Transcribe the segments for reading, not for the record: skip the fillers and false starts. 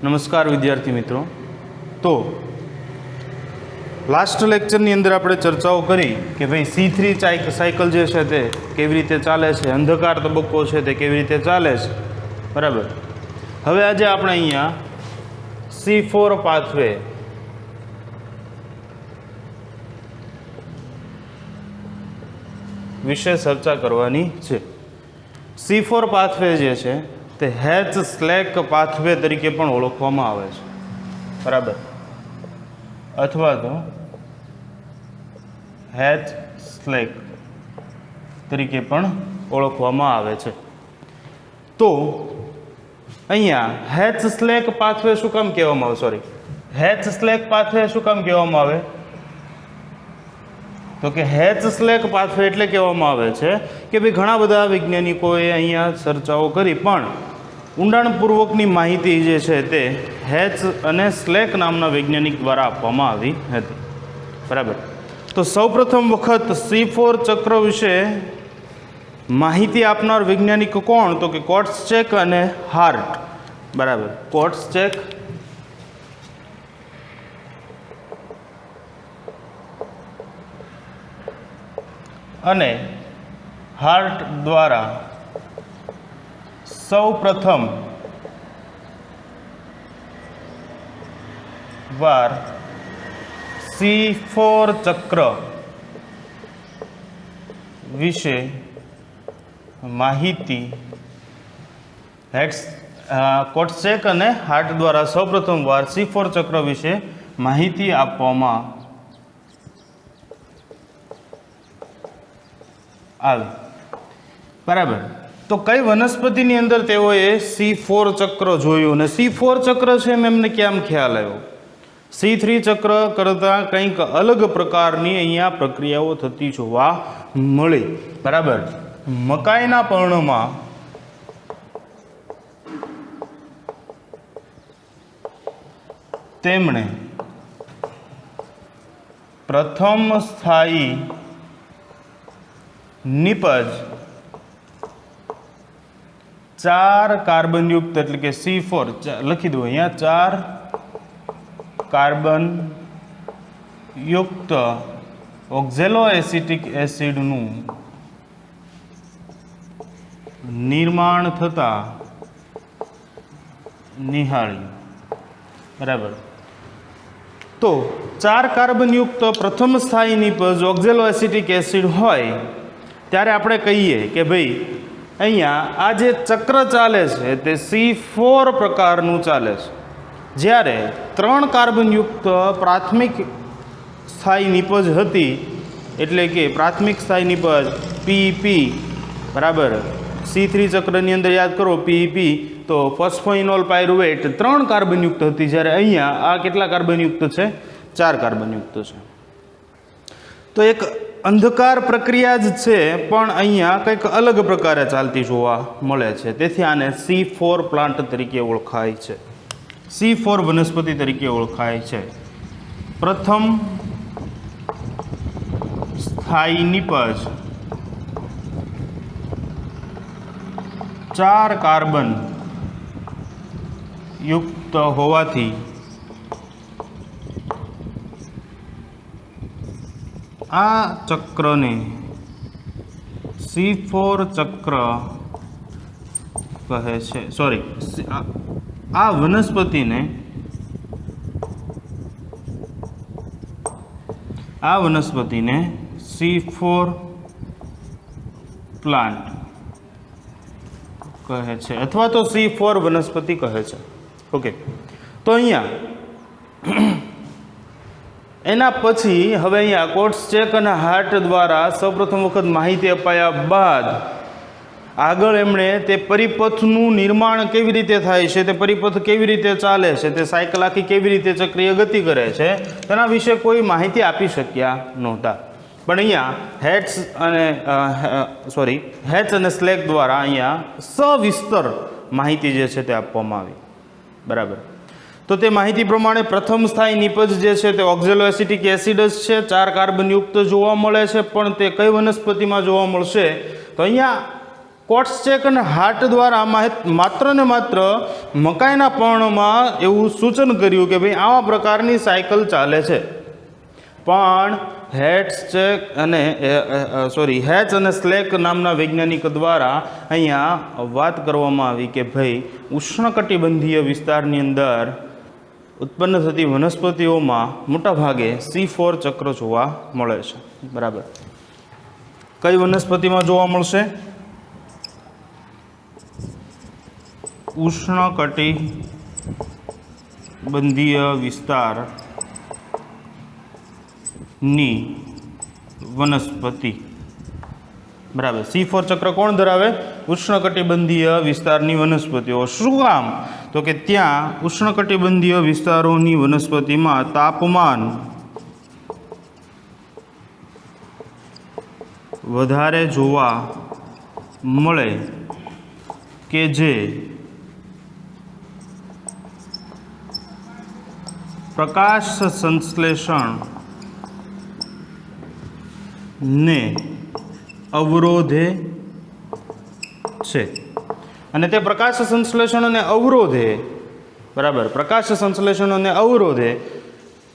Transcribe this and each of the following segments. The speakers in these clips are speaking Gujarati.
નમસ્કાર વિદ્યાર્થી મિત્રો। તો લાસ્ટ લેક્ચરની અંદર આપણે ચર્ચાઓ કરી કે ભાઈ C3 સાયકલ જે છે તે કેવી રીતે ચાલે છે, અંધકાર તબક્કો છે તે કેવી રીતે ચાલે છે, બરાબર। હવે આજે આપણે અહીંયા C4 પાથવે વિશે ચર્ચા કરવાની છે। C4 પાથવે જે છે તે હેચ સ્લેક પાથવે તરીકે પણ ઓળખવામાં આવે છે, બરાબર, અથવા તો હેચ સ્લેક તરીકે પણ ઓળખવામાં આવે છે। તો અહીંયા હેચ સ્લેક પાથવે શું કામ કહેવામાં આવે, હેચ સ્લેક પાથવે શું કામ કહેવામાં આવે, તો કે હેચ સ્લેક પાથવે એટલે કહેવામાં આવે છે કે ભાઈ ઘણા બધા વૈજ્ઞાનિકોએ અહીંયા ચર્ચાઓ કરી પણ ઊંડાણપૂર્વકની માહિતી જે છે તે હેચ અને સ્લેક નામના વૈજ્ઞાનિક દ્વારા આપવામાં આવી હતી, બરાબર। તો સૌપ્રથમ વખત C4 ચક્ર વિશે માહિતી આપનાર વૈજ્ઞાનિક કોણ, તો કે કોટ્સચેક અને હાર્ટ, બરાબર। કોટ્સચેક અને હાર્ટ દ્વારા સૌપ્રથમ વાર C4 ચક્ર વિશે માહિતી કોટ્સચેક અને હાર્ટ દ્વારા સૌપ્રથમ વાર C4 ચક્ર વિશે માહિતી આપવામાં આવી, બરાબર। તો કઈ વનસ્પતિની અંદર તેઓએ C4 ચક્ર જોયું અને C4 ચક્ર છે એમ એમને કેમ ખ્યાલ આવ્યો, C3 ચક્ર કરતાં કંઈક અલગ પ્રકારની અહીંયા પ્રક્રિયાઓ થતી જોવા મળી, બરાબર। મકાઈના પર્ણમાં તેમણે પ્રથમ સ્થાયી નિપજ 4 કાર્બનયુક્ત એટલે કે C4 લખી દો અહીંયા, 4 કાર્બન યુક્ત ઓક્ઝેલો એસિટિક એસિડનું નિર્માણ થતા નિહાળ્યું, બરાબર। તો 4 કાર્બનયુક્ત પ્રથમ સ્થાયી નિપજ ઓક્ઝેલો એસિટિક એસિડ હોય ત્યારે આપણે કહીએ કે ભાઈ અહીંયા આ જે ચક્ર ચાલે છે તે C4 પ્રકારનું ચાલે છે, જ્યારે 3 કાર્બનયુક્ત પ્રાથમિક સ્થાયી નિપજ હતી એટલે કે પ્રાથમિક સ્થાયી નિપજ PP, બરાબર। C3 ચક્રની અંદર યાદ કરો PP તો ફોસ્ફોઇનોલ પાયરુવેટ 3 કાર્બનયુક્ત હતી, જ્યારે અહીંયા આ કેટલા કાર્બનયુક્ત છે, 4 કાર્બનયુક્ત છે। તો એક અંધકાર પ્રક્રિયા જ છે પણ અહીંયા કંઈક અલગ પ્રકારે ચાલતી જોવા મળે છે, તેથી આને C4 પ્લાન્ટ તરીકે ઓળખાય છે, C4 વનસ્પતિ તરીકે ઓળખાય છે। પ્રથમ સ્થાયી નિપજ 4 કાર્બન યુક્ત હોવાથી આ ચક્રને C4 ચક્ર કહે છે, આ વનસ્પતિને C4 પ્લાન્ટ કહે છે અથવા તો C4 વનસ્પતિ કહે છે, ઓકે। તો અહીંયા એના પછી હવે અહીંયા કોટ્સચેક અને હાર્ટ દ્વારા સૌપ્રથમ વખત માહિતી અપાયા બાદ આગળ એમણે તે પરિપથનું નિર્માણ કેવી રીતે થાય છે, તે પરિપથ કેવી રીતે ચાલે છે, તે સાયકલ આખી કેવી રીતે ચક્રીય ગતિ કરે છે તેના વિશે કોઈ માહિતી આપી શક્યા નહોતા, પણ અહીંયા હેચ અને સ્લેક દ્વારા અહીંયા સવિસ્તર માહિતી જે છે તે આપવામાં આવી, બરાબર। તો તે માહિતી પ્રમાણે પ્રથમ સ્થાયી નિપજ જે છે તે ઓક્ઝેલો એસિટિક એસિડ જ છે, 4 કાર્બનયુક્ત જોવા મળે છે, પણ તે કઈ વનસ્પતિમાં જોવા મળશે, તો અહીંયા કોટ્સચેક અને હાર્ટ દ્વારા માત્ર ને માત્ર મકાઈના પર્ણમાં એવું સૂચન કર્યું કે ભાઈ આવા પ્રકારની સાયકલ ચાલે છે, પણ હેચ અને સ્લેક નામના વૈજ્ઞાનિક દ્વારા અહીંયા વાત કરવામાં આવી કે ભાઈ ઉષ્ણકટિબંધીય વિસ્તારની અંદર ઉત્પન્ન થતી વનસ્પતિઓમાં મોટાભાગે C4 ચક્ર જોવા મળે છે. બરાબર. કઈ વનસ્પતિમાં જોવા મળશે? ઉષ્ણકટિબંધીય વિસ્તારની વનસ્પતિ. બરાબર. C4 ચક્ર કોણ ધરાવે? ઉષ્ણકટિબંધીય વિસ્તારની વનસ્પતિઓ. શું કામ? તો કે ત્યાં ઉષ્ણકટિબંધીય વિસ્તારોની વનસ્પતિમાં તાપમાન વધારે જોવા મળે કે જે પ્રકાશ સંશ્લેષણ ને અવરોધે છે. અને તે પ્રકાશ સંશ્લેષણને અવરોધે, બરાબર, પ્રકાશ સંશ્લેષણને અવરોધે,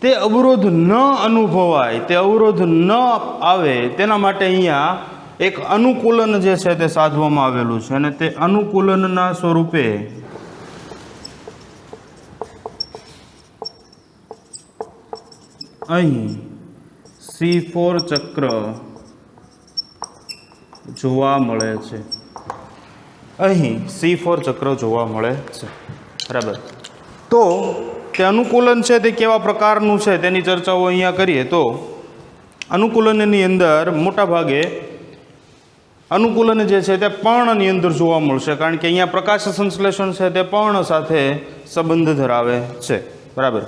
તે અવરોધ ન અનુભવાય, તે અવરોધ ન આવે તેના માટે અહીંયા એક અનુકૂલન જે છે તે સાધવામાં આવેલું છે. અને તે અનુકૂલનના સ્વરૂપે અહીં C4 ચક્ર જોવા મળે છે. અહીં C4 ચક્ર જોવા મળે છે. બરાબર. તો તે અનુકૂલન છે તે કેવા પ્રકારનું છે તેની ચર્ચાઓ અહીંયા કરીએ તો અનુકૂલનની અંદર મોટાભાગે અનુકૂલન જે છે તે પર્ણની અંદર જોવા મળશે, કારણ કે અહીંયા પ્રકાશ સંશ્લેષણ છે તે પર્ણ સાથે સંબંધ ધરાવે છે. બરાબર.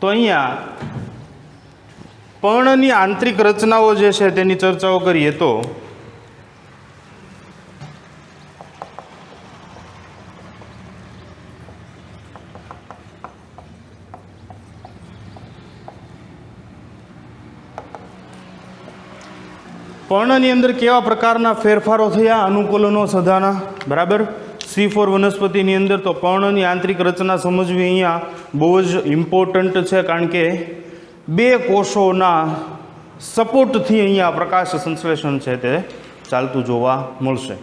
તો અહીંયા પર્ણની આંતરિક રચનાઓ જે છે તેની ચર્ચાઓ કરીએ તો પર્ણની અંદર કેવા પ્રકારના ફેરફારો થયા અનુકૂલનો સધાના. બરાબર. C4 વનસ્પતિની અંદર તો પર્ણની આંતરિક રચના સમજવી અહીંયા બહુ જ ઇમ્પોર્ટન્ટ છે, કારણ કે બે કોષોના સપોર્ટથી અહીંયા પ્રકાશ સંશ્લેષણ છે તે ચાલતું જોવા મળશે.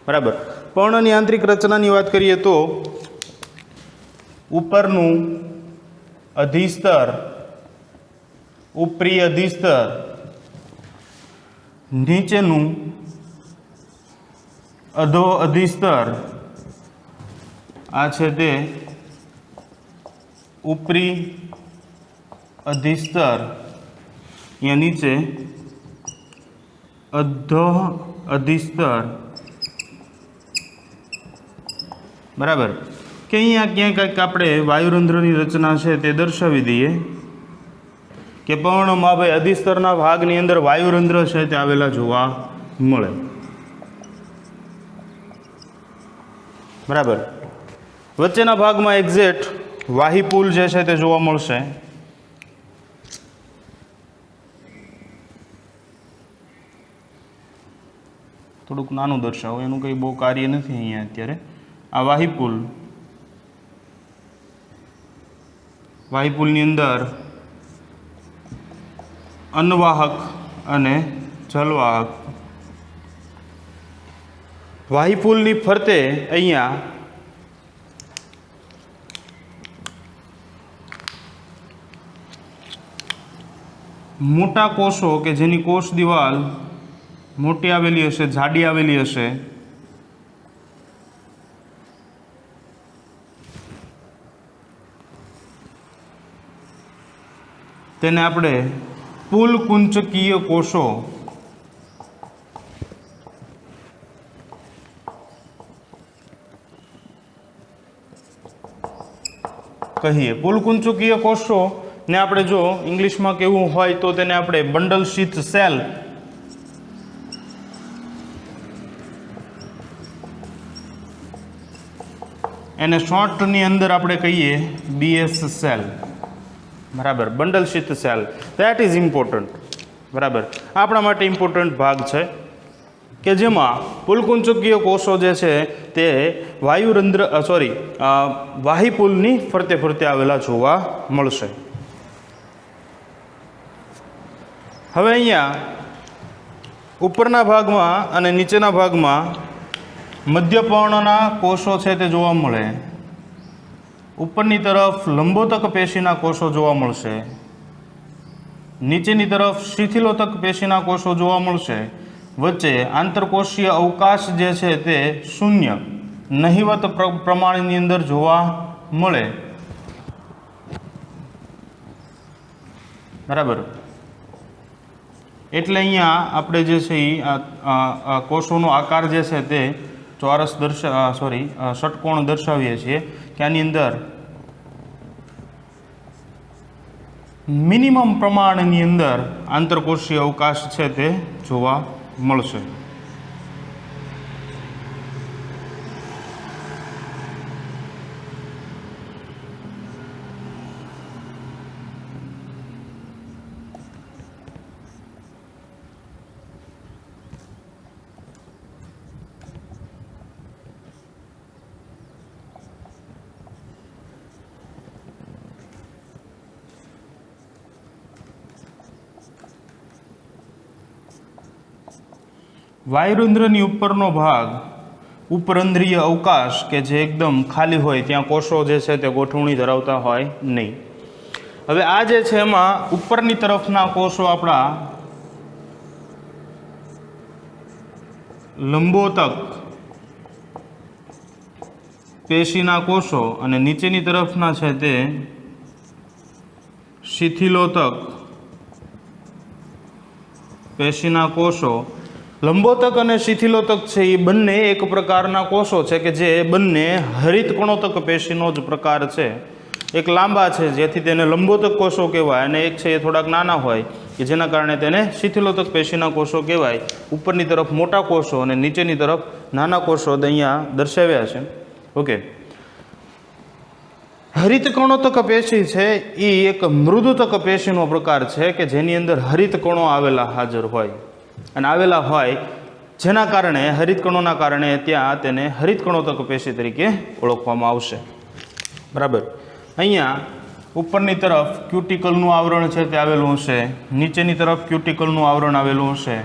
બરાબર. પર્ણની આંતરિક રચનાની વાત કરીએ તો ઉપરનું અધિસ્તર, ઉપરી અધિસ્તર, નીચેનું અધો અધિસ્તર, આ છે તે ઉપરી અધિસ્તર, અહીંયા નીચે અધો અધિસ્તર. બરાબર. કે અહીંયા ક્યાંક કંઈક આપણે વાયુરંધ્રની રચના છે તે દર્શાવી દઈએ કે પર્ણમાં ભાઈ અધિસ્તરના ભાગની અંદર વાયુરંધ્ર છે તે આવેલા જોવા મળે. બરાબર. વચ્ચેના ભાગમાં એક્ઝેક્ટ વાહિપુલ જે છે તે જોવા મળશે. થોડુંક નાનું દર્શાવો, એનું કંઈ બહુ કાર્ય નથી અહીંયા અત્યારે. આ વાહિપુલ, વાહિપુલની અંદર અન્નવાહક અને જલવાહક. વાહિપુલની ફરતે અહીંયા મોટા કોષો કે જેની કોષ દિવાલ મોટી આવેલી હશે, જાડી આવેલી હશે, તેને આપણે પુલકુંચકીય કોષો કહીએ. પુલકુંચકીય કોષો ને આપણે જો ઇંગ્લિશમાં કેવું હોય તો તેને આપણે બંડલ શીથ સેલ એને શોર્ટની અંદર આપણે કહીએ BS સેલ, બરાબર, bundle sheath cell. That is important, બરાબર, આપણા માટે ઇમ્પોર્ટન્ટ ભાગ છે કે જેમાં પુલકુંચકીય કોષો જે છે તે વાયુરંધ્ર વાહિપુલની ફરતે ફરતે આવેલા જોવા મળશે. હવે અહીંયા ઉપરના ભાગમાં અને નીચેના ભાગમાં મધ્યપર્ણના કોષો છે તે જોવા મળે. ઉપરની તરફ લંબોતક પેશીના કોષો જોવા મળશે, નીચેની તરફ શિથિલોતક પેશીના કોષો જોવા મળશે. વચ્ચે આંતરકોષીય અવકાશ જે છે તે શૂન્ય નહિવત પ્રમાણની અંદર જોવા મળે, બરાબર. એટલે અહીંયા આપણે જે છે એ કોષોનો આકાર જે છે તે ચોરસ ષટકોણ દર્શાવીએ છીએ કે આની અંદર મિનિમમ પ્રમાણની અંદર આંતરકોષીય અવકાશ છે તે જોવા મળશે. વાયુરંધ્રની ઉપરનો ભાગ ઉપરંધ્રીય અવકાશ કે જે એકદમ ખાલી હોય ત્યાં કોષો જે છે તે ગોઠવણી ધરાવતા હોય નહીં. હવે આ જે છે એમાં ઉપરની તરફના કોષો આપણા લંબોતક પેશીના કોષો અને નીચેની તરફના છે તે શિથિલોતક પેશીના કોષો. લંબોતક અને શિથિલોતક છે એ બંને એક પ્રકારના કોષો છે કે જે બંને હરિત કણોતક પેશીનો જ પ્રકાર છે. એક લાંબા છે જેથી તેને લંબોતક કોષો કહેવાય અને એક છે એ થોડાક નાના હોય કે જેના કારણે તેને શિથિલોતક પેશીના કોષો કહેવાય. ઉપરની તરફ મોટા કોષો અને નીચેની તરફ નાના કોષો અહીંયા દર્શાવ્યા છે. ઓકે, હરિત કણોતક પેશી છે એ એક મૃદુતક પેશીનો પ્રકાર છે કે જેની અંદર હરિત કણો આવેલા હાજર હોય અને આવેલા હોય જેના કારણે હરિત કણોના કારણે ત્યાં તેને હરિત કણોતક પેશી તરીકે ઓળખવામાં આવશે, બરાબર. અહીંયા ઉપરની તરફ ક્યુટિકલનું આવરણ છે તે આવેલું હશે, નીચેની તરફ ક્યુટિકલનું આવરણ આવેલું હશે.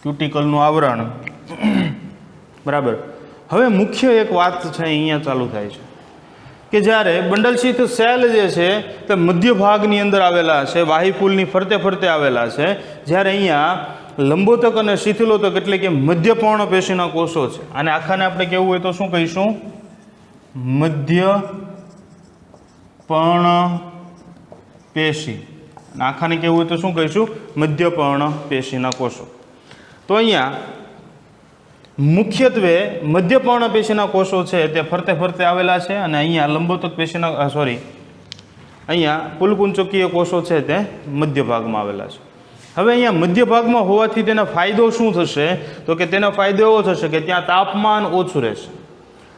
ક્યુટિકલનું આવરણ, બરાબર. હવે મુખ્ય એક વાત છે અહીંયા ચાલુ થાય છે કે જ્યારે બંડલશીથ સેલ જે છે તે મધ્ય ભાગની અંદર આવેલા છે, વાહિપુલની ફરતે ફરતે આવેલા છે, જ્યારે અહીંયા લંબોતક અને શિથિલોતક એટલે કે મધ્યપર્ણ પેશીના કોષો છે. અને આખાને આપણે કહેવું હોય તો શું કહીશું? મધ્યપર્ણ પેશી. અને આખાને કહેવું હોય તો શું કહીશું? મધ્યપર્ણ પેશીના કોષો. તો અહીંયા મુખ્યત્વે મધ્યપર્ણ પેશીના કોષો છે તે ફરતે ફરતે આવેલા છે અને અહીંયા લંબોતક પેશીના અહીંયા પુલકુંચકીય કોષો છે તે મધ્ય ભાગમાં આવેલા છે. હવે અહીંયા મધ્ય ભાગમાં હોવાથી તેના ફાયદો શું થશે? તો કે તેનો ફાયદો એવો થશે કે ત્યાં તાપમાન ઓછું રહેશે,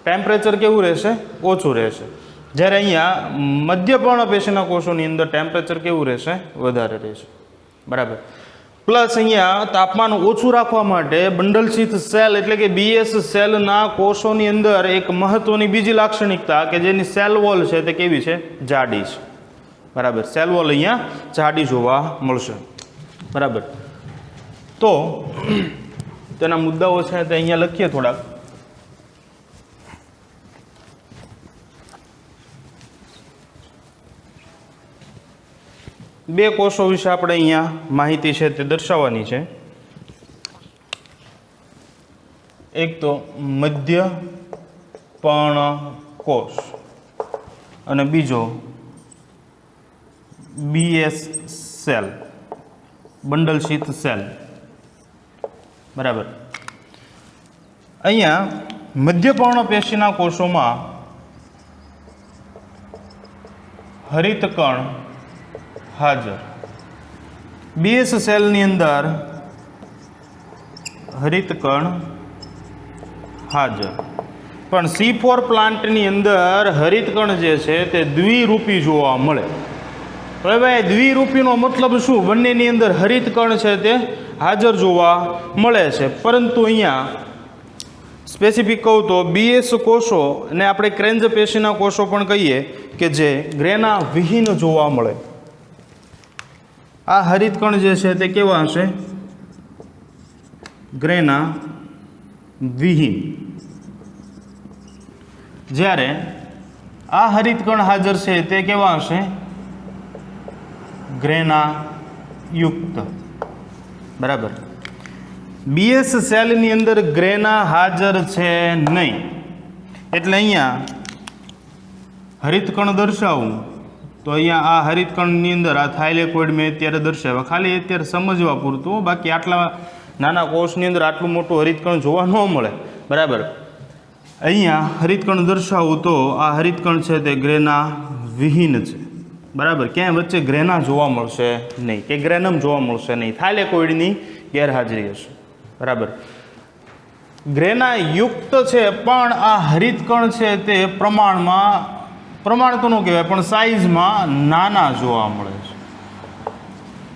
ટેમ્પરેચર કેવું રહેશે? ઓછું રહેશે. જ્યારે અહીંયા મધ્યપર્ણ પેશીના કોષોની અંદર ટેમ્પરેચર કેવું રહેશે? વધારે રહેશે, બરાબર. પ્લસ અહીંયા તાપમાન ઓછું રાખવા માટે બંડલશીથ સેલ એટલે કે BS સેલના કોષોની અંદર એક મહત્વની બીજી લાક્ષણિકતા કે જેની સેલ વોલ છે તે કેવી છે? જાડી છે, બરાબર. સેલ વોલ અહીંયા જાડી જોવા મળશે, બરાબર. તો તેના મુદ્દાઓ છે તે અહીંયા લખીએ થોડાક. બે કોષો વિશે આપણે અહીંયા માહિતી છે તે દર્શાવવાની છે. એક તો મધ્યપર્ણ કોષ અને બીજો BS સેલ, બંડલશીથ સેલ, બરાબર. અહીંયા મધ્યપર્ણ પેશીના કોષોમાં હરિતકણ હાજર. BS સેલની અંદર હરિતકણ હાજર. પણ C4 પ્લાન્ટની અંદર હરિતકણ જે છે તે દ્વિરૂપી જોવા મળે. હવે ભાઈ દ્વિરૂપીનો મતલબ શું? બંનેની અંદર હરિતકણ છે તે હાજર જોવા મળે છે. પરંતુ અહીંયા સ્પેસિફિક કહું તો BS કોષો અને આપણે ક્રેન્જ પેશીના કોષો પણ કહીએ કે જે ગ્રેના વિહીન જોવા મળે. આ હરિતકણ જે છે તે કેવા હશે? ગ્રેના વિહીન. જ્યારે આ હરિતકણ હાજર છે તે કેવા હશે? ગ્રેના યુક્ત. બરાબર. BS સેલની અંદર ગ્રેના હાજર છે નહીં, એટલે અહીંયા હરિતકણ દર્શાવું તો અહીંયા આ હરિતકણની અંદર આ થાઇલેકોઇડ મેં અત્યારે દર્શાવ્યા, ખાલી અત્યારે સમજવા પૂરતું. બાકી આટલા નાના કોષની અંદર આટલું મોટું હરિતકણ જોવા ન મળે. બરાબર. અહીંયા હરિતકણ દર્શાવું તો આ હરિતકણ છે તે ગ્રેના વિહીન છે. બરાબર. ક્યાંય વચ્ચે ગ્રેના જોવા મળશે નહીં કે ગ્રેનમ જોવા મળશે નહીં, થાઇલેકોઇડની ગેરહાજરી હશે. બરાબર. ગ્રેના યુક્ત છે પણ આ હરિતકણ છે તે પ્રમાણ તો ન કહેવાય પણ સાઇઝમાં નાના જોવા મળે છે.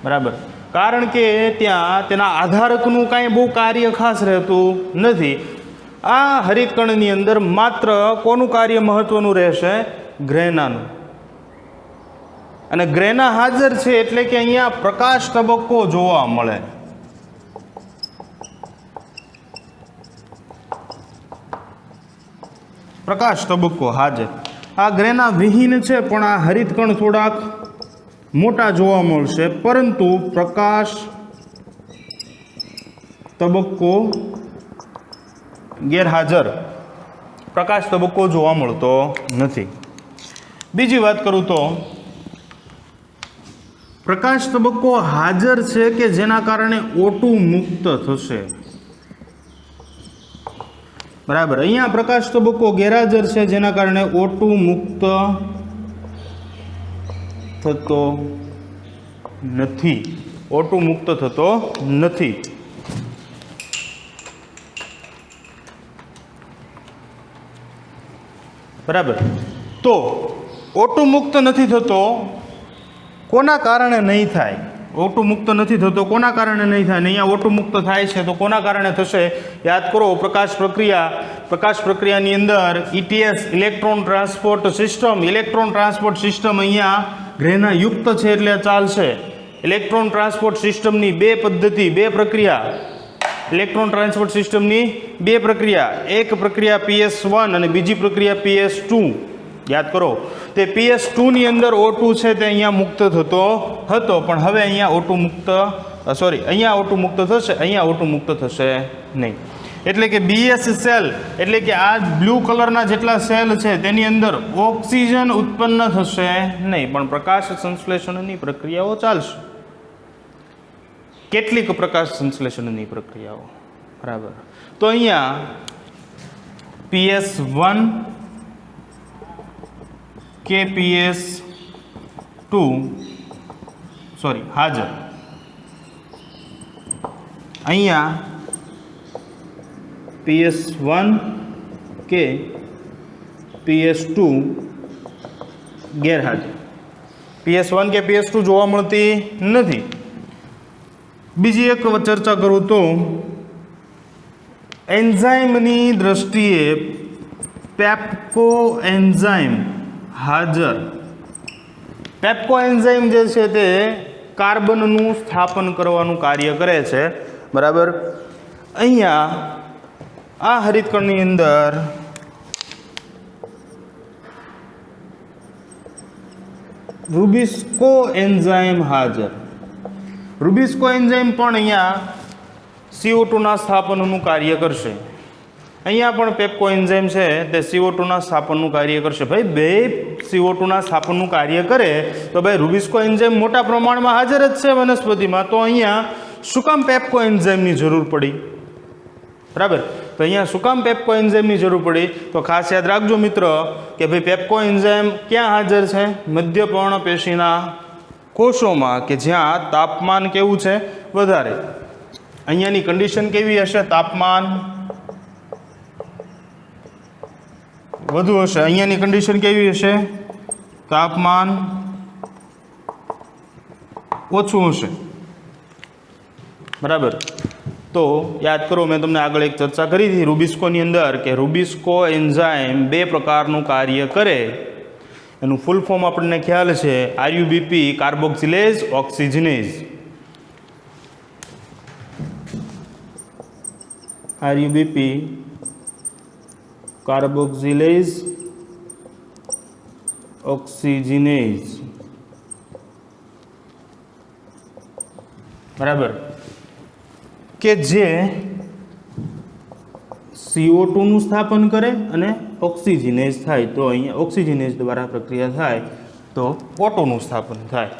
બરાબર. કારણ કે ત્યાં તેના આધારકનું કાંઈ બહુ કાર્ય ખાસ રહેતું નથી. આ હરિતકણની અંદર માત્ર કોનું કાર્ય મહત્વનું રહેશે? ગ્રેનાનું. અને ગ્રેના હાજર છે એટલે કે અહીંયા પ્રકાશ તબક્કો જોવા મળે. પ્રકાશ તબક્કો હાજર. આ ગ્રેના વિહીન છે પણ આ હરિતકણ થોડાક મોટા જોવા મળશે, પરંતુ પ્રકાશ તબક્કો ગેરહાજર. પ્રકાશ તબક્કો જોવા મળતો નથી. બીજી વાત કરું તો પ્રકાશ તબક્કો હાજર છે કે જેના કારણે O2 મુક્ત થશે. બરાબર. અહીંયા પ્રકાશ તબક્કો ગેરહાજર છે જેના કારણે O2 મુક્ત થતો નથી. O2 મુક્ત થતો નથી. બરાબર. તો O2 મુક્ત નથી થતો, કોના કારણે નહીં થાય? O2 મુક્ત નથી થતો, કોના કારણે નહીં થાય? ને અહીંયા O2 મુક્ત થાય છે તો કોના કારણે થશે? યાદ કરો, પ્રકાશ પ્રક્રિયાની અંદર ETS ઇલેક્ટ્રોન ટ્રાન્સપોર્ટ સિસ્ટમ અહીંયા ગ્રેના યુક્ત છે એટલે ચાલશે. ઇલેક્ટ્રોન ટ્રાન્સપોર્ટ સિસ્ટમની બે પ્રક્રિયા, ઇલેક્ટ્રોન ટ્રાન્સપોર્ટ સિસ્ટમની બે પ્રક્રિયા, એક પ્રક્રિયા PS1 અને બીજી પ્રક્રિયા PS2. યાદ કરો, તે PS2 ની અંદર O2 છે તે અહીંયા મુક્ત થતો હતો, પણ હવે અહીંયા O2 મુક્ત થશે, અહીંયા O2 મુક્ત થશે નહીં. એટલે કે BS સેલ એટલે કે આ બ્લુ કલરના જેટલા સેલ છે તેની અંદર ઓક્સિજન ઉત્પન્ન થશે નહીં, પણ પ્રકાશ સંશ્લેષણની પ્રક્રિયાઓ ચાલશે. કેટલીક પ્રકાશ સંશ્લેષણની પ્રક્રિયાઓ. બરાબર. તો અહીંયા PS1 કે PS2 હાજર. અહીંયા PS1 કે PS2 ગેરહાજર. PS1 કે PS2 જોવા મળતી નથી. બીજી એક ચર્ચા કરું તો એન્ઝાઇમની દ્રષ્ટિએ પેપ્કો એન્ઝાઇમ હાજર. પેપ્કો એન્ઝાઇમ જે છે તે કાર્બનનું સ્થાપન કરવાનું કાર્ય કરે છે. બરાબર. અહીંયા આ હરિતકણની અંદર રુબિસ્કો એન્ઝાઇમ હાજર. રુબિસ્કો એન્ઝાઇમ પણ અહીંયા CO2 ના સ્થાપનનું કાર્ય કરશે. અહીંયા પણ પેપ્કો એન્ઝાઇમ છે તે CO2 ના સ્થાપનનું કાર્ય કરશે. ભાઈ બે CO2 ના સ્થાપનનું કાર્ય કરે તો ભાઈ રુબિસ્કો એન્ઝાઇમ મોટા પ્રમાણમાં હાજર જ છે વનસ્પતિમાં, તો અહીંયા શું કામ પેપ્કો એન્ઝાઇમની જરૂર પડી? બરાબર. તો અહીંયા શું કામ પેપ્કો એન્ઝાઇમની જરૂર પડી? તો ખાસ યાદ રાખજો મિત્રો કે ભાઈ પેપ્કો એન્ઝાઇમ ક્યાં હાજર છે? મધ્ય પર્ણપેશીના કોષોમાં, કે જ્યાં તાપમાન કેવું છે? વધારે. અહીંયાની કન્ડિશન કેવી હશે? તાપમાન વધુ હશે. અહીંયાની કન્ડિશન કેવી હશે? તાપમાન ઓછું હશે. બરાબર. તો યાદ કરો, મેં તમને આગળ એક ચર્ચા કરી હતી રૂબિસ્કોની અંદર કે રૂબિસ્કો એન્ઝાઇમ બે પ્રકારનું કાર્ય કરે. એનું ફૂલ ફોર્મ આપણને ખ્યાલ છે, આરયુબીપી કાર્બોક્સિલેઝ ઓક્સિજનેઝ. આરયુબીપી કાર્બોક્સિલેઝ ઓક્સિજનેઝ. બરાબર. કે જે CO2 નું સ્થાપન કરે અને ઓક્સિજનેઝ થાય. તો અહીંયા ઓક્સિજનેઝ દ્વારા પ્રક્રિયા થાય તો O2 નું સ્થાપન થાય.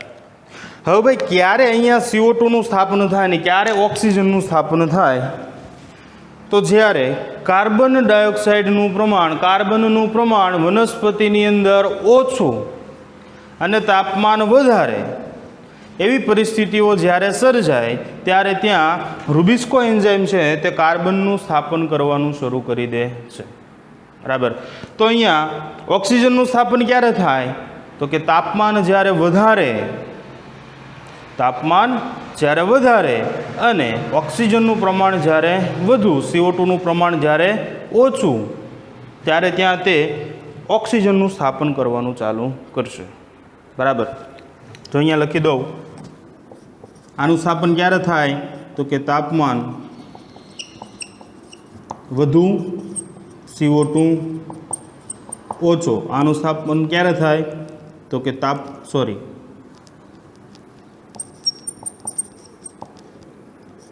હવે ભાઈ ક્યારે અહીંયા CO2 નું સ્થાપન થાય ને ક્યારે ઓક્સિજનનું સ્થાપન થાય? તો જ્યારે કાર્બન ડાયોક્સાઇડનું પ્રમાણ વનસ્પતિની અંદર ઓછું અને તાપમાન વધારે એવી પરિસ્થિતિઓ જ્યારે સર્જાય ત્યારે ત્યાં રૂબિસ્કો એન્ઝાઇમ છે તે કાર્બનનું સ્થાપન કરવાનું શરૂ કરી દે છે. બરાબર. તો અહીંયા ઓક્સિજનનું સ્થાપન ક્યારે થાય? તો કે તાપમાન જ્યારે વધારે અને ઓક્સિજનનું પ્રમાણ જ્યારે વધુ, CO2 નું પ્રમાણ જ્યારે ઓછું, ત્યારે ત્યાં તે ઓક્સિજનનું સ્થાપન કરવાનું ચાલુ કરશે. બરાબર. તો અહીંયા લખી દઉં, આનું સ્થાપન ક્યારે થાય? તો કે તાપમાન વધુ, CO2 ઓછો. આનું સ્થાપન ક્યારે થાય? તો કે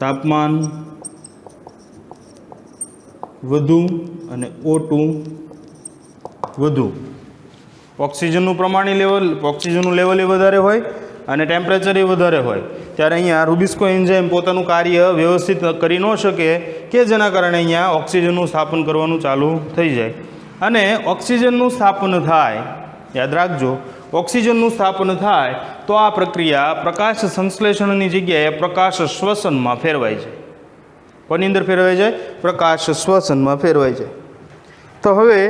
તાપમાન વધુ અને O2 વધુ. ઓક્સિજનનું ઓક્સિજનનું લેવલ વધારે હોય અને ટેમ્પરેચર વધારે હોય ત્યારે અહીંયા રૂબિસ્કો એન્ઝાઇમ પોતાનું કાર્ય વ્યવસ્થિત કરી ન શકે કે જેના કારણે અહીંયા ઓક્સિજનનું સ્થાપન કરવાનું ચાલુ થઈ જાય. અને ઓક્સિજનનું સ્થાપન થાય, યાદ રાખજો, ઓક્સિજનનું સ્થાપન થાય તો આ પ્રક્રિયા પ્રકાશ સંશ્લેષણની જગ્યાએ પ્રકાશ શ્વસનમાં ફેરવાય છે. કોની અંદર ફેરવાય જાય? પ્રકાશ શ્વસનમાં ફેરવાય છે. તો હવે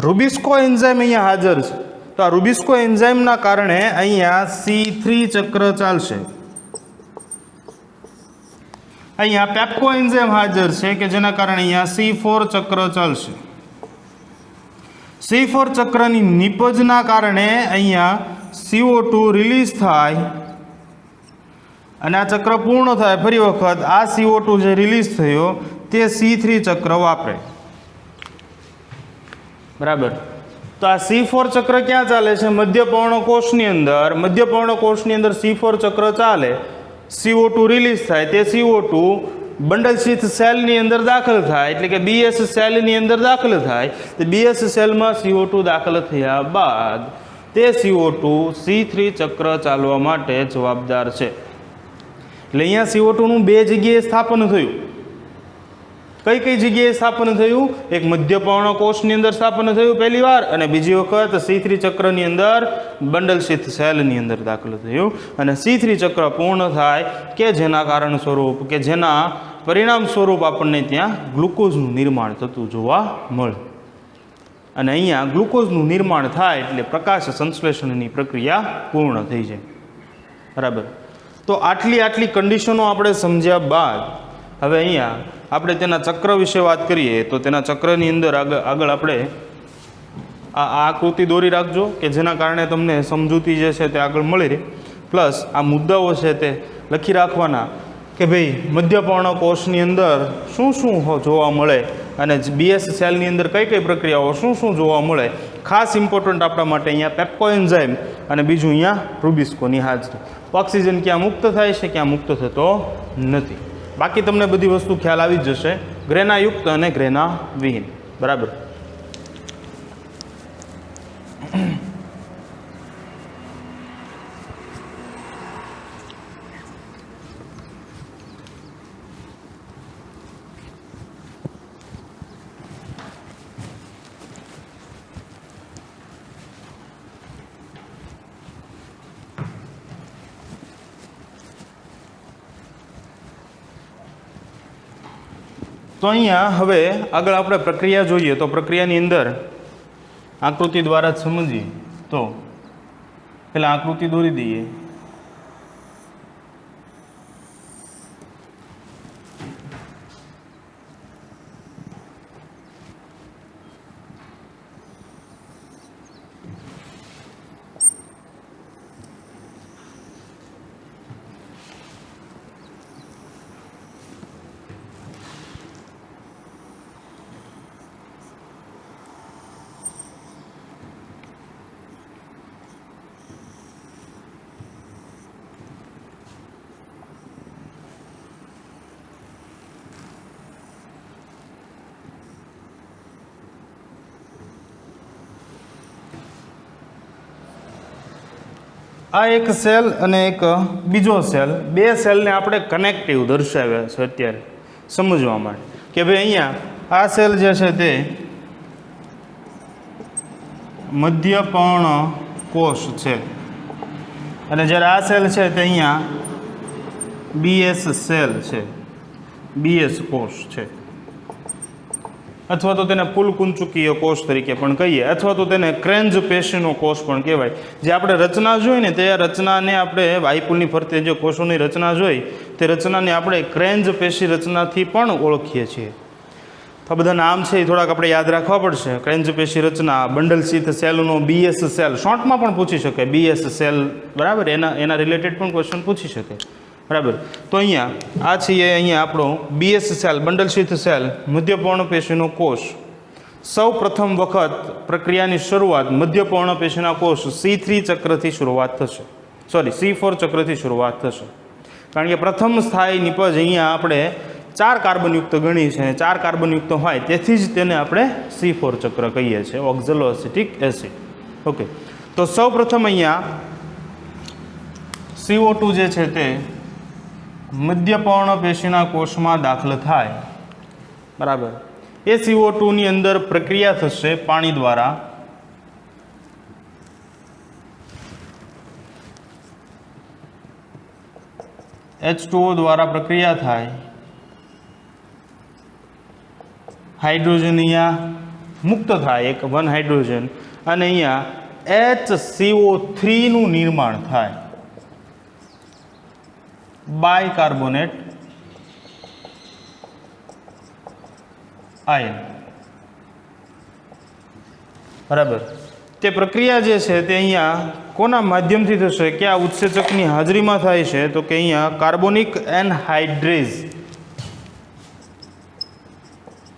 રૂબિસ્કો એન્ઝાઇમ અહીંયા હાજર છે. તો આ રૂબિસ્કો એન્ઝાઇમના કારણે અહીંયા C3 ચક્ર ચાલશે. અહીંયા પેપ્કો એન્ઝાઇમ હાજર છે કે જેના કારણે અહીંયા C4 ચક્ર ચાલશે. C4 ચક્રની નિપજના કારણે અહીંયા CO2 રિલીઝ થાય અને આ ચક્ર પૂર્ણ થાય. ફરી વખત આ CO2 જે રિલીઝ થયો તે C3 ચક્ર વાપરે. બરાબર. તો આ C4 ચક્ર ક્યાં ચાલે છે? મધ્યપર્ણકોષની અંદર. મધ્યપર્ણકોષની અંદર C4 ચક્ર ચાલે, CO2 રિલીઝ થાય, તે CO2 બંડલ શીથ સેલની અંદર દાખલ થાય, એટલે કે BS સેલની અંદર દાખલ થાય. તો BS સેલમાં CO2 દાખલ થયા બાદ તે CO2 C3 ચક્ર ચાલવા માટે જવાબદાર છે. એટલે અહીંયા CO2 નું બે જગ્યાએ સ્થાપન થયું. કઈ જગ્યાએ સ્થાપન થયું? એક મધ્યપર્ણકોષની અંદર સ્થાપન થયું પહેલી વાર, અને બીજી વખત C3 ચક્રની અંદર બંડલ શીથ સેલની અંદર દાખલ થયું. અને C3 ચક્ર પૂર્ણ થાય કે જેના કારણ સ્વરૂપ કે જેના પરિણામ સ્વરૂપ આપણને ત્યાં ગ્લુકોઝનું નિર્માણ થતું જોવા મળે. અને અહીંયા ગ્લુકોઝનું નિર્માણ થાય એટલે પ્રકાશ સંશ્લેષણની પ્રક્રિયા પૂર્ણ થઈ જાય. બરાબર. તો આટલી કન્ડિશનો આપણે સમજ્યા બાદ હવે અહીંયા આપણે તેના ચક્ર વિશે વાત કરીએ. તો તેના ચક્રની અંદર આગળ આપણે આ આકૃતિ દોરી રાખજો કે જેના કારણે તમને સમજૂતી જે છે તે આગળ મળી રહે. પ્લસ આ મુદ્દાઓ છે તે લખી રાખવાના કે ભાઈ મધ્યપર્ણકોષની અંદર શું જોવા મળે અને BS સેલની અંદર કઈ પ્રક્રિયાઓ શું જોવા મળે. ખાસ ઇમ્પોર્ટન્ટ આપણા માટે અહીંયા પેપ્કો એન્ઝાઇમ અને બીજું અહીંયા રૂબિસ્કોની હાજરી. ઓક્સિજન ક્યાં મુક્ત થાય છે, ક્યાં મુક્ત થતો નથી. બાકી તમને બધી વસ્તુ ખ્યાલ આવી જ જશે, ગ્રેનાયુક્ત અને ગ્રેના વિહીન. બરાબર. તો અહીંયા હવે આગળ આપણે પ્રક્રિયા જોઈએ. તો પ્રક્રિયાની અંદર आकृति द्वारा ज समझीए तो पहला आकृति दौरी दीए। आ एक सेल अने एक बीजो सेल, बे सेल ने आपणे कनेक्टिव दर्शाव्या छे अत्यारे समजवा माटे के भाई अहींया आ सेल जे छे ते मध्यपर्ण कोष छे अने ज्यारे आ सेल छे ते अहींया बीएस सेल छे, बीएस कोष छे अथवा तो तेने पुलकुंचुकीय कोष तरीके पण कहीए अथवा तो तेने क्रेंज पेशीनो कोष पण कहेवाय। जे आपणे रचना जोई ने ते रचनाने आपणे वायुपुलनी फरते जे कोषोनी रचना जोई ते रचनाने आपणे क्रेंज पेशी रचनाथी पण ओळखीए छीए। तो आ बधा नाम छे थोड़ाक आपणे याद राखवा पड़शे। क्रेंज पेशी रचना, बंडल शीथ सेलनो बीएस सेल, शॉर्टमां पण पूछी शके बीएस सेल, बराबर, एना रिलेटेड पण क्वेश्चन पूछी शके, बराबर। तो अहींया आ छे अहींया आपणो BS cell, bundle sheath cell, मध्यपर्ण पेशीनो कोष। सौ प्रथम वखत प्रक्रियानी शरूआत मध्यपर्ण पेशीना कोष C3 चक्रथी शुरुआत थशे, सॉरी C4 चक्रथी शुरुआत थशे, कारण के प्रथम स्थायी निपज अहींया आपणे 4 कार्बनयुक्त गणी छे, 4 कार्बनयुक्त होय तेथी ज तेने आपणे C4 चक्र कहीए छे, ऑक्ઝેલોએસિટિક एसिड। ओके, तो सौ प्रथम अहींया CO2 जे छे ते मध्यपर्ण पेशीना कोषमां दाखल थाय, बराबर। ए CO2 नी अंदर प्रक्रिया थशे पाणी द्वारा, H2O द्वारा प्रक्रिया थाय, हाइड्रोजन अहींया मुक्त थाय, एक 1 हाइड्रोजन, अने अहींया HCO3 नुं निर्माण थाय, बायकार्बोनेट आयन, बराबर। ते प्रक्रिया जे छे ते अहींया कोना माध्यमथी थशे, क्या उत्सेचकनी हाजरीमां थाय छे, तो के अहींया कार्बोनिक एनहाइड्रेज,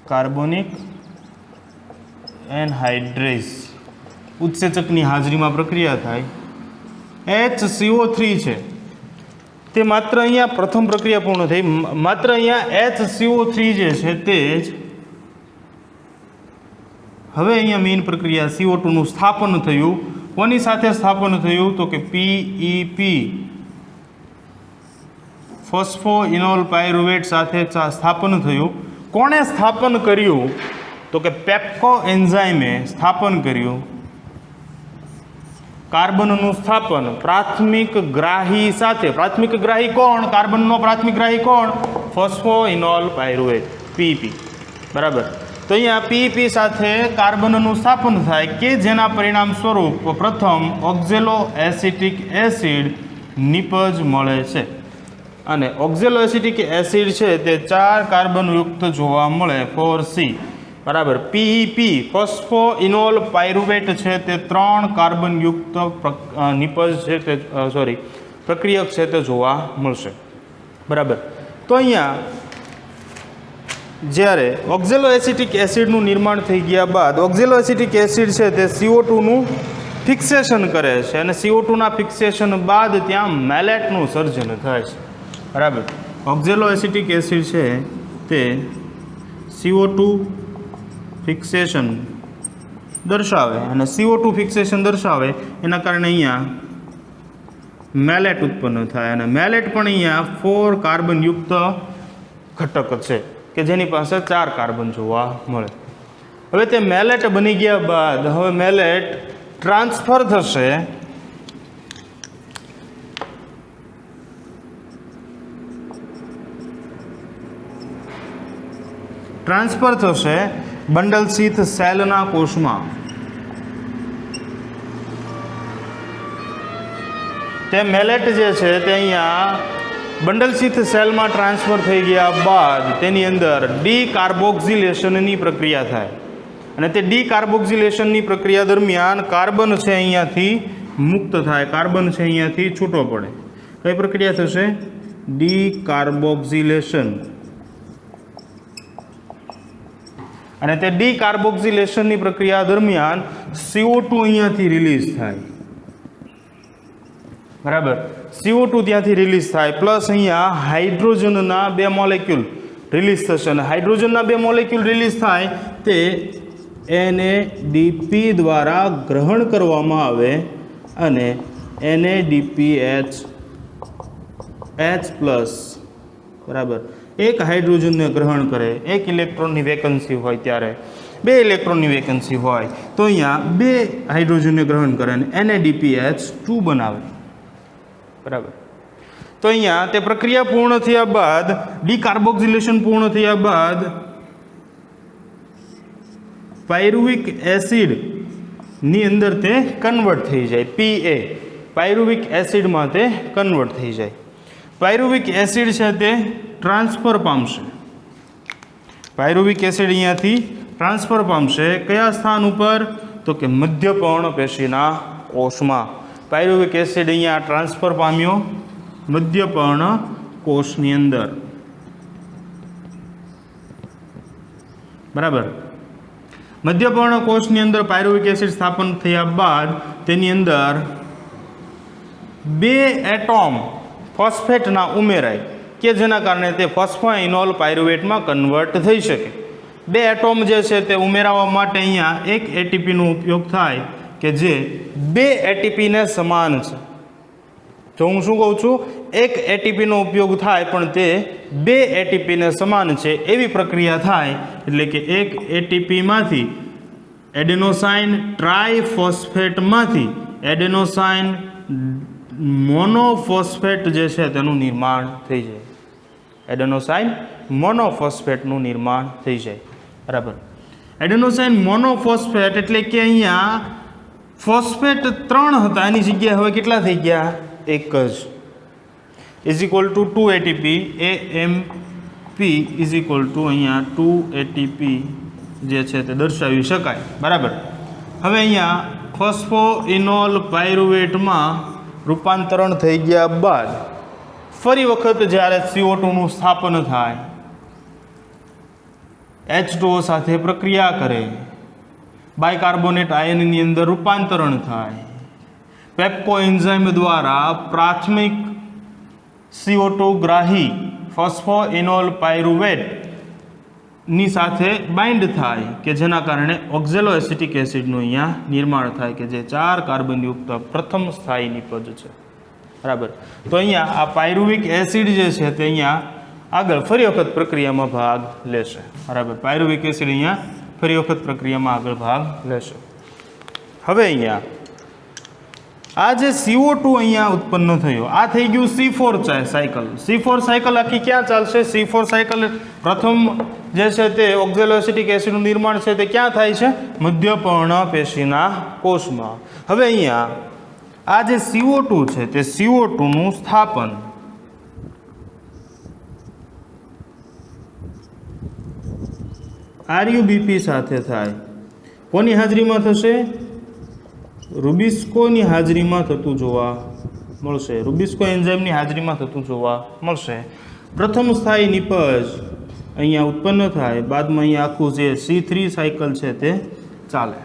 कार्बोनिक एनहाइड्रेज उत्सेचकनी हाजरीमां प्रक्रिया थाय। HCO3 छे ते मात्र अहींया प्रथम प्रक्रिया पूर्ण थई, मात्र अहींया HCO3 जे छे ते ज हवे अहींया मेन प्रक्रिया CO2 नुं स्थापन थयुं। कोनी साथे स्थापन थयुं, तो के PEP फॉस्फोइनोल पायरुवेट साथे स्थापन थयुं। कोणे स्थापन कर्युं, तो के पेप्को एन्जाइमे स्थापन कर्युं। कार्बनનું સ્થાપન પ્રાથમિક ગ્રાહી સાથે, પ્રાથમિક ગ્રાહી કોણ, કાર્બનનો પ્રાથમિક ગ્રાહી કોણ, ફોસ્ફોઇનોલ પાયરુવેટ, PEP, બરાબર। તો અહીંયા PEP સાથે કાર્બનનું સ્થાપન થાય કે જેના પરિણામ સ્વરૂપ પ્રથમ ઓક્ઝેલોએસિટિક એસિડ નિપજ મળે છે, અને ઓક્ઝેલોએસિટિક એસિડ છે તે 4 કાર્બનયુક્ત જોવા મળે, 4C, बराबर। PEP फॉस्फोइनोल पायरुवेट है ते 3 कार्बनयुक्त निपज है ते सॉरी प्रक्रियक है ते जोवा मळशे, बराबर। तो अहींया ज्यारे ऑक्ઝેલોએસિટિક एसिडનું निर्माण थई गया बाद ऑक्ઝેલોએસિટિક एसिड है ते CO2 નું फिक्सेशन करे छे, अने CO2 ना फिक्सेशन बाद त्यां मेलेटનું सर्जन थाय छे, बराबर। ऑक्ઝેલોએસિટિક एसिड है ते CO2 फिक्सेशन दर्शावे, अने CO2 फिक्सेशन दर्शावे एना कारणे अहींया मेलेट उत्पन्न थाय, अने मेलेट पण अहींया 4 कार्बनयुक्त घटक छे के जेनी पासे 4 कार्बन जोवा मळे। हवे ते मेलेट बनी गया बाद हवे मेलेट ट्रांसफर थशे बंडल शीथ सेलना कोषमां, તે મેલેટ જે છે તે અહીંયા બંડલ શીથ સેલમાં ટ્રાન્સફર થઈ ગયા બાદ તેની અંદર ડીકાર્બોક્સિલેશનની પ્રક્રિયા થાય અને તે ડીકાર્બોક્સિલેશનની પ્રક્રિયા દરમિયાન કાર્બન છે અહીંયાથી મુક્ત થાય, કાર્બન છે અહીંયાથી છૂટો પડે. કઈ પ્રક્રિયા થશે? ડીકાર્બોક્સિલેશન. અને તે ડીકાર્બોક્સિલેશનની પ્રક્રિયા દરમિયાન CO2 અહીંયાથી રિલીઝ થાય. બરાબર, CO2 ત્યાંથી રિલીઝ થાય પ્લસ અહીંયા હાઇડ્રોજનના 2 મોલેક્યુલ રિલીઝ થશે અને હાઇડ્રોજનના 2 મોલેક્યુલ રિલીઝ થાય તે NADP દ્વારા ગ્રહણ કરવામાં આવે અને NADPH H+, બરાબર, એક હાઇડ્રોજનને ગ્રહણ કરે, 1 ઇલેક્ટ્રોનની વેકન્સી હોય ત્યારે 2 ઇલેક્ટ્રોનની વેકન્સી હોય તો અહીંયા 2 હાઇડ્રોજનને ગ્રહણ કરે અને NADPH2 બનાવે. બરાબર, તો અહીંયા તે પ્રક્રિયા પૂર્ણ થયા બાદ ડીકાર્બોક્સિલેશન પૂર્ણ થયા બાદ પાયરુવિક એસિડની અંદર તે કન્વર્ટ થઈ જાય, PA પાયરુવિક એસિડમાં તે કન્વર્ટ થઈ જાય. પાયરુવિક એસિડ છે તે ટ્રાન્સફર પામશે, પાયરુવિક એસિડ અહીંયાથી ટ્રાન્સફર પામશે કયા સ્થાન ઉપર? તો કે મધ્ય પર્ણપેશીના કોષમાં. પાયરુવિક એસિડ અહીંયા ટ્રાન્સફર પામ્યો મધ્ય પર્ણકોષની અંદર. બરાબર, મધ્ય પર્ણકોષની અંદર પાયરુવિક એસિડ સ્થાપન થયા બાદ તેની અંદર 2 એટોમ ફોસ્ફેટના ઉમેરાય કે જેના કારણે તે ફોસ્ફોઇનોલ પાયરુવેટમાં કન્વર્ટ થઈ શકે. 2 એટોમ જે છે તે ઉમેરાવા માટે અહીંયા 1 ATPનો ઉપયોગ થાય કે જે 2 ATPને સમાન છે. તો હું શું કહું છું? 1 ATPનો ઉપયોગ થાય પણ તે 2 ATPને સમાન છે એવી પ્રક્રિયા થાય એટલે કે 1 ATPમાંથી એડેનોસાઇન ટ્રાઇફોસ્ફેટમાંથી એડેનોસાઇન મોનોફોસ્ફેટ જે છે તેનું નિર્માણ થઈ જાય. એડેનોસાઇન મોનોફોસ્ફેટનું નિર્માણ થઈ જાય. બરાબર, એડેનોસાઇન મોનોફોસ્ફેટ એટલે કે અહીંયા ફોસ્ફેટ 3 હતા એની જગ્યાએ હવે કેટલા થઈ ગયા? 1 જ. Is equal to 2 ATP. AMP is equal to અહીંયા 2 ATP જે છે તે દર્શાવી શકાય. બરાબર, હવે અહીંયા ફોસ્ફોઇનોલ પાયરુવેટમાં રૂપાંતરણ થઈ ગયા બાદ ફરી વખત જ્યારે CO2નું સ્થાપન થાય, H2O સાથે પ્રક્રિયા કરે, બાયકાર્બોનેટ આયનની અંદર રૂપાંતરણ થાય, પેપ્કો એન્ઝાઇમ દ્વારા પ્રાથમિક CO2 ગ્રાહી ફોસ્ફોઇનોલ પાયરુવેટની સાથે બાઇન્ડ થાય કે જેના કારણે ઓક્ઝેલો એસિટિક એસિડનું અહીંયા નિર્માણ થાય કે જે 4 કાર્બનયુક્ત પ્રથમ સ્થાયી નિપજ છે. બરાબર, તો અહીંયા આ પાયરુવિક એસિડ જે છે તે અહીંયા આગળ ફરી વખત પ્રક્રિયામાં ભાગ લેશે. બરાબર, પાયરુવિક એસિડ અહીંયા ફરી વખત પ્રક્રિયામાં આગળ ભાગ લેશે. હવે અહીંયા આ જે CO2 અહીંયા ઉત્પન્ન થયો આ થઈ ગયું C4 સાયકલ. C4 સાયકલ આખી ક્યાં ચાલશે? C4 સાયકલ પ્રથમ જે છે તે ઓક્ઝેલો એસિટિક એસિડનું નિર્માણ છે તે ક્યાં થાય છે? મધ્ય પર્ણપેશીના કોષમાં. હવે અહીંયા આ જે CO2 છે તે CO2નું સ્થાપન RuBP સાથે થાય. કોની હાજરીમાં થશે? રૂબિસ્કોની હાજરીમાં થતું જોવા મળશે. રૂબિસ્કો એન્ઝાઇમની હાજરીમાં થતું જોવા મળશે. પ્રથમ સ્થાયી નિપજ અહીંયા ઉત્પન્ન થાય બાદમાં અહીંયા આખું જે C3 સાયકલ છે તે ચાલે.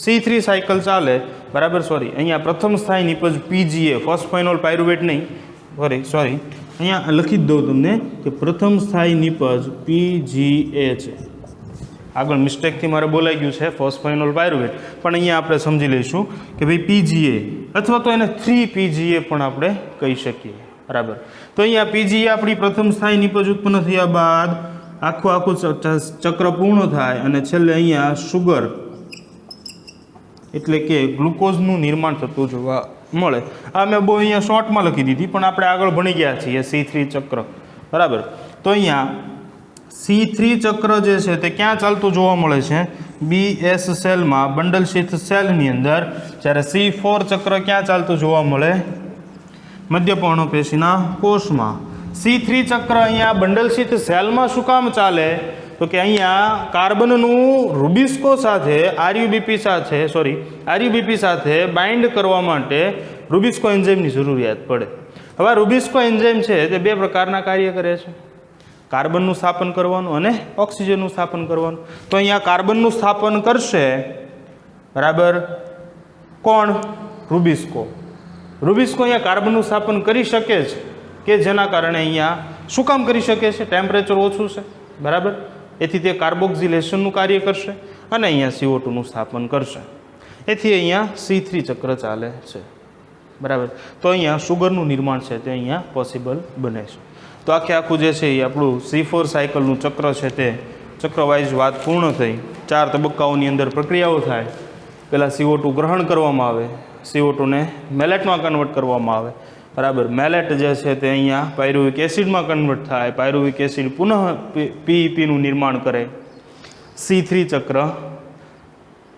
C3 સાયકલ ચાલે. બરાબર, સોરી, અહીંયા પ્રથમ સ્થાયી નિપજ PGA ફોસ્ફોઇનોલ પાયરુવેટ નહીં, સોરી અહીંયા લખી જ દઉં તમને કે પ્રથમ સ્થાયી નિપજ PGA છે. આગળ મિસ્ટેકથી મારે બોલાઈ ગયું છે ફોસ્ફોઇનોલ પાયરુવેટ, પણ અહીંયા આપણે સમજી લઈશું કે ભાઈ PGA અથવા તો એને 3-PGA પણ આપણે કહી શકીએ. બરાબર, તો અહીંયા PGA આપણી પ્રથમ સ્થાયી નિપજ ઉત્પન્ન થયા બાદ આખું ચક્ર પૂર્ણ થાય અને છેલ્લે અહીંયા શુગર એટલે કે ગ્લુકોઝનું નિર્માણ થતું જોવા મળે. આ મેં બહુ અહીંયા શોર્ટમાં લખી દીધી પણ આપણે આગળ ભણી ગયા છીએ C3 ચક્ર. બરાબર, તો અહીંયા C3 ચક્ર જે છે તે ક્યાં ચાલતું જોવા મળે છે? BS સેલમાં બંડલ શીથ સેલની અંદર. જ્યારે C4 ચક્ર ક્યાં ચાલતું જોવા મળે? મધ્યપર્ણ પેશીના કોષમાં. C3 ચક્ર અહીંયા બંડલ શીથ સેલમાં શું કામ ચાલે તો કે અહીંયા કાર્બનનું રૂબિસ્કો સાથે આરયુબીપી સાથે બાઇન્ડ કરવા માટે રૂબિસ્કો એન્ઝાઇમની જરૂરિયાત પડે. હવે રૂબિસ્કો એન્ઝાઇમ છે તે બે પ્રકારના કાર્ય કરે છે, કાર્બનનું સ્થાપન કરવાનું અને ઓક્સિજનનું સ્થાપન કરવાનું. તો અહીંયા કાર્બનનું સ્થાપન કરશે, બરાબર, કોણ? રૂબિસ્કો. રૂબિસ્કો અહીંયા કાર્બનનું સ્થાપન કરી શકે છે કે જેના કારણે અહીંયા શું કામ કરી શકે છે? ટેમ્પરેચર ઓછું છે, બરાબર, એથી તે કાર્બોક્સિલેશનનું કાર્ય કરશે અને અહીંયા CO2નું સ્થાપન કરશે. એથી અહીંયા C3 ચક્ર ચાલે છે, બરાબર. તો અહીંયા સુગરનું નિર્માણ છે તે અહીંયા પોસિબલ બને છે. તો આખું જે છે એ આપણું C4 સાયકલનું ચક્ર છે તે ચક્રવાઇઝ વાત પૂર્ણ થઈ. 4 તબક્કાઓની અંદર પ્રક્રિયાઓ થાય. પહેલાં CO2 ગ્રહણ કરવામાં આવે, CO2 ને મેલેટમાં કન્વર્ટ કરવામાં આવે, બરાબર. મેલેટ જે છે તે અહીંયા પાયરુવિક એસિડમાં કન્વર્ટ થાય, પાયરુવિક એસિડ પુનઃ PEPનું નિર્માણ કરે. C3 ચક્ર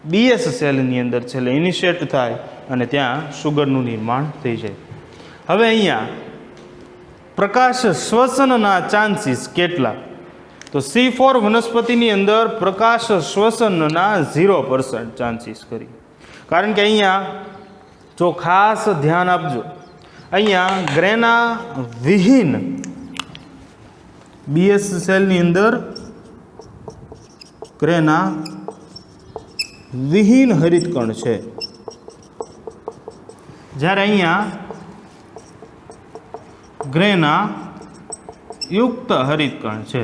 BS સેલની અંદર છેલ્લે ઇનિશિએટ થાય અને ત્યાં સુગરનું નિર્માણ થઈ જાય. હવે અહીંયા પ્રકાશ શ્વસનના ચાન્સીસ કેટલા? તો C4 વનસ્પતિની અંદર પ્રકાશ શ્વસનના 0% ચાન્સીસ કરી. કારણ કે અહીંયા જો ખાસ ધ્યાન આપજો, અહીંયા ગ્રેના વિહીન BS સેલની અંદર ગ્રેના વિહીન હરિતકણ છે, જ્યારે અહીંયા ગ્રેના યુક્ત હરિતકણ છે,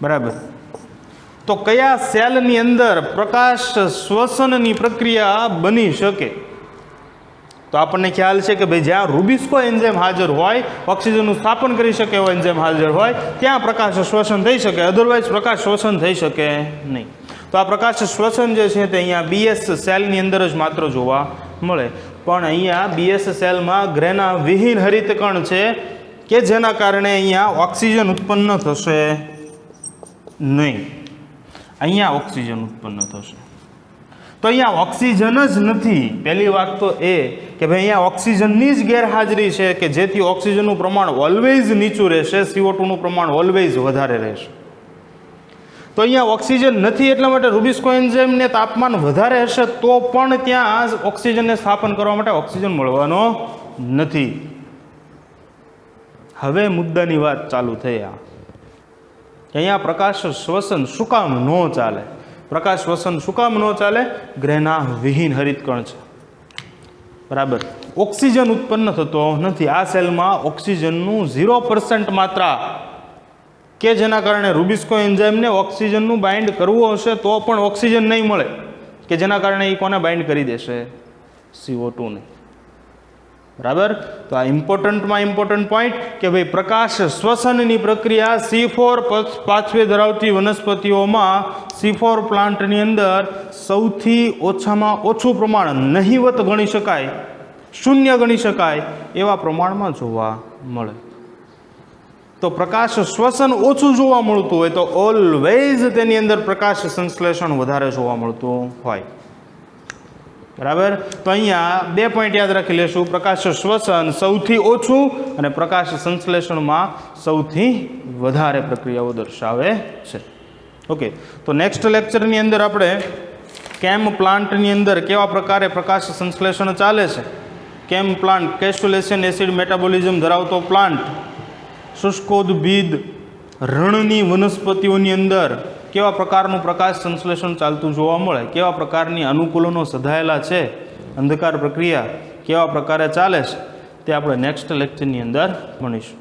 બરાબર. તો કયા સેલની અંદર પ્રકાશ શ્વસનની પ્રક્રિયા બની શકે? તો આપણને ખ્યાલ છે કે ભાઈ જ્યાં રૂબિસ્કો એન્ઝાઇમ હાજર હોય, ઓક્સિજનનું સ્થાપન કરી શકે એવો એન્ઝાઇમ હાજર હોય ત્યાં પ્રકાશ શ્વસન થઈ શકે, અધરવાઇઝ પ્રકાશ શ્વસન થઈ શકે નહીં. તો આ પ્રકાશ શ્વસન જે છે તે અહીંયા BS સેલની અંદર જ માત્ર જોવા મળે. પણ અહીંયા BS સેલમાં ગ્રેના વિહીન હરિતકણ છે કે જેના કારણે અહીંયા ઓક્સિજન ઉત્પન્ન થશે નહીં. અહીંયા ઓક્સિજન ઉત્પન્ન થશે. તો અહીંયા ઓક્સિજન જ નથી. પહેલી વાત તો એ કે ભાઈ અહીંયા ઓક્સિજનની જ ગેરહાજરી છે કે જેથી ઓક્સિજનનું પ્રમાણ ઓલવેઝ નીચું રહેશે, CO2નું પ્રમાણ ઓલવેઝ વધારે રહેશે. તો અહીંયા ઓક્સિજન નથી એટલા માટે રૂબિસ્કો એન્ઝાઇમને તાપમાન વધારે હશે તો પણ ત્યાં ઓક્સિજનને સ્થાપન કરવા માટે ઓક્સિજન મળવાનો નથી. હવે મુદ્દાની વાત ચાલુ થઈ. અહીંયા પ્રકાશ શ્વસન શું કામ ન ચાલે? પ્રકાશ શ્વસન શું કામ ન ચાલે? ગ્રેના વિહીન હરિતકણ છે, બરાબર. ઓક્સિજન ઉત્પન્ન થતો નથી. આ સેલમાં ઓક્સિજનનું 0% માત્રા કે જેના કારણે રૂબિસ્કો એન્ઝાઇમને ઓક્સિજનનું બાઇન્ડ કરવું હશે તો પણ ઓક્સિજન નહીં મળે, કે જેના કારણે એ કોને બાઇન્ડ કરી દેશે? CO2 ને, બરાબર. તો આ ઇમ્પોર્ટન્ટ પોઈન્ટ કે ભાઈ પ્રકાશ શ્વસનની પ્રક્રિયા C4 પાથવે ધરાવતી વનસ્પતિઓમાં C4 પ્લાન્ટની અંદર સૌથી ઓછામાં ઓછું પ્રમાણ, નહિવત ગણી શકાય, શૂન્ય ગણી શકાય એવા પ્રમાણમાં જોવા મળે. તો પ્રકાશ શ્વસન ઓછું જોવા મળતું હોય તો ઓલવેઝ તેની અંદર પ્રકાશ સંશ્લેષણ વધારે જોવા મળતું હોય, બરાબર. તો અહીંયા 2 પોઈન્ટ યાદ રાખી લેશું. પ્રકાશ શ્વસન સૌથી ઓછું અને પ્રકાશ સંશ્લેષણમાં સૌથી વધારે પ્રક્રિયાઓ દર્શાવે છે. ઓકે, તો નેક્સ્ટ લેક્ચરની અંદર આપણે કેમ પ્લાન્ટની અંદર કેવા પ્રકારે પ્રકાશ સંશ્લેષણ ચાલે છે, કેમ પ્લાન્ટ કેસ્ટુલેશન એસિડ મેટાબોલિઝમ ધરાવતો પ્લાન્ટ, શુષ્કોદ્ભિદ રણની વનસ્પતિઓની અંદર કેવા પ્રકારનું પ્રકાશ સંશ્લેષણ ચાલતું જોવા મળે, કેવા પ્રકારની અનુકૂલનો સધાયેલા છે, અંધકાર પ્રક્રિયા કેવા પ્રકારે ચાલે છે તે આપણે નેક્સ્ટ લેક્ચરની અંદર ભણીશું.